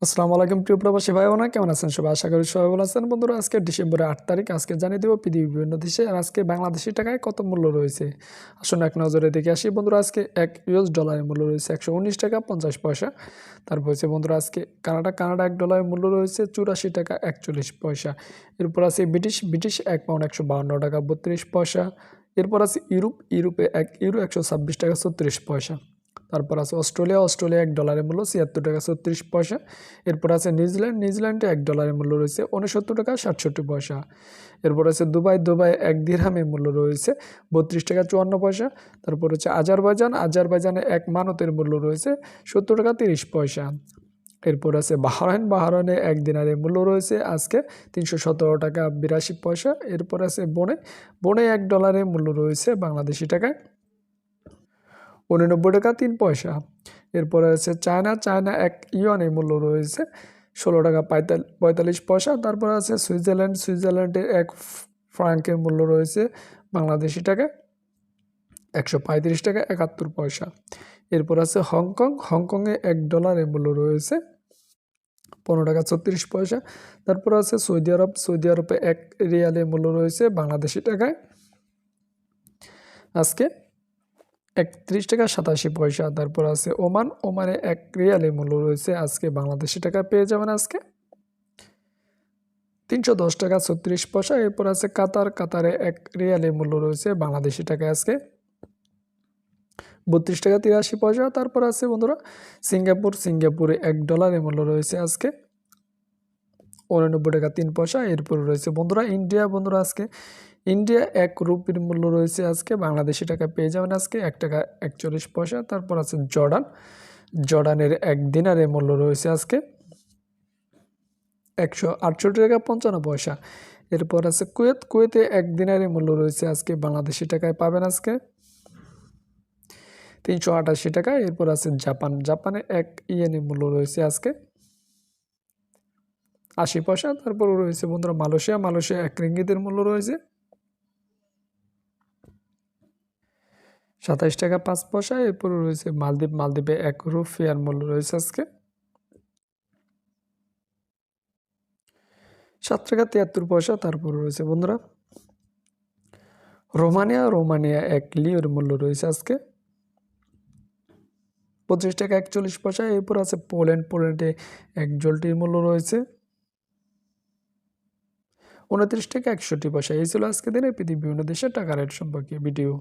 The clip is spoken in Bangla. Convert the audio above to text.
আসসালামু আলাইকুম প্রিয় প্রবাসী ভাই বোনেরা, কেমন আছেন সবাই? আশা করি সবাই ভালো আছেন। বন্ধুরা, আজকে ডিসেম্বরের 8 তারিখ। আজকে জানিয়ে দেব পৃথিবীর বিভিন্ন দেশে আর আজকে বাংলাদেশি টাকায় কত মূল্য রয়েছে। আসুন এক নজরে দেখে আসি। বন্ধুরা, আজকে এক ইউএস ডলারের মূল্য রয়েছে 119 টাকা 50 পয়সা। তারপর হচ্ছে বন্ধুরা, আজকে কানাডা $1 মূল্য রয়েছে 84 টাকা 41 পয়সা। এরপর আছে ব্রিটিশ 1 পাউন্ড 152 টাকা 32 পয়সা। এরপর আছে ইউরোপে 1 ইউরো 126 টাকা 36 পয়সা। তারপর আছে অস্ট্রেলিয়া $1 মূল্য 76 টাকা 36 পয়সা। এরপর আছে নিউজিল্যান্ডে $1 মূল্য রয়েছে 69 টাকা 67 পয়সা। এরপর আছে দুবাই 1 দিরহামের মূল্য রয়েছে 32 টাকা 54 পয়সা। তারপর হচ্ছে আজারবাইজানে 1 মানতের মূল্য রয়েছে 70 টাকা 30 পয়সা। এরপর আছে বাহরাইনে 1 দিনারের মূল্য রয়েছে আজকে 317 টাকা 82 পয়সা। এরপর আছে বনে $1 মূল্য রয়েছে বাংলাদেশি টাকায় 89 টাকা 3 পয়সা। এরপরে আছে চায়না 1 ইউয়ানের মূল্য রয়েছে 16 টাকা 45 পয়সা। তারপর আছে সুইজারল্যান্ডের 1 ফ্রাঙ্কের মূল্য রয়েছে বাংলাদেশি টাকায় 135 টাকা 71 পয়সা। এরপর আছে হংকংয়ে $1 মূল্য রয়েছে 15 টাকা 36 পয়সা। তারপর আছে সৌদি আরবে 1 রিয়ালের মূল্য রয়েছে বাংলাদেশি টাকায় আজকে 31 টাকা 87 পয়সা। তারপর আছে ওমানে 1 রিয়ালের মূল্য রয়েছে আজকে বাংলাদেশি টাকা পেয়ে যাবেন আজকে 310 টাকা 36 পয়সা। এরপর আছে কাতারে 1 রিয়ালের মূল্য রয়েছে বাংলাদেশি টাকায় আজকে 32 টাকা 83 পয়সা। তারপর আছে বন্ধুরা সিঙ্গাপুরে $1 মূল্য রয়েছে আজকে 89 টাকা 3 পয়সা। এরপর রয়েছে বন্ধুরা ইন্ডিয়া 1 রুপির মূল্য রয়েছে আজকে বাংলাদেশি টাকা পেয়ে যাবেন আজকে 1 টাকা 41 পয়সা। তারপর আছে জর্ডানের 1 দিনারের মূল্য রয়েছে আজকে 168 টাকা 55 পয়সা। এরপর আছে কুয়েতে 1 দিনারের মূল্য রয়েছে আজকে বাংলাদেশি টাকায় পাবেন আজকে 388 টাকা। এরপর আছে জাপানে 1 ইয়েনের মূল্য রয়েছে আজকে 80 পয়সা। তারপর রয়েছে বন্ধুরা মালয়েশিয়া 1 রিঙ্গিতের মূল্য রয়েছে 27 টাকা 5 পয়সা। এরপর রয়েছে মালদ্বীপে 1 রুপিয়ার মূল্য রয়েছে আজকে 7 টাকা 73 পয়সা। তারপর রয়েছে বন্ধুরা রোমানিয়া 1 লিওর মূল্য রয়েছে আজকে 25 টাকা 41 পয়সা। এরপর আছে পোল্যান্ডে 1 জলটির মূল্য রয়েছে 29 টাকা 61 পয়সা। এই ছিল আজকে দিনে পৃথিবীর বিভিন্ন দেশের টাকা রেট সম্পর্কে ভিডিও।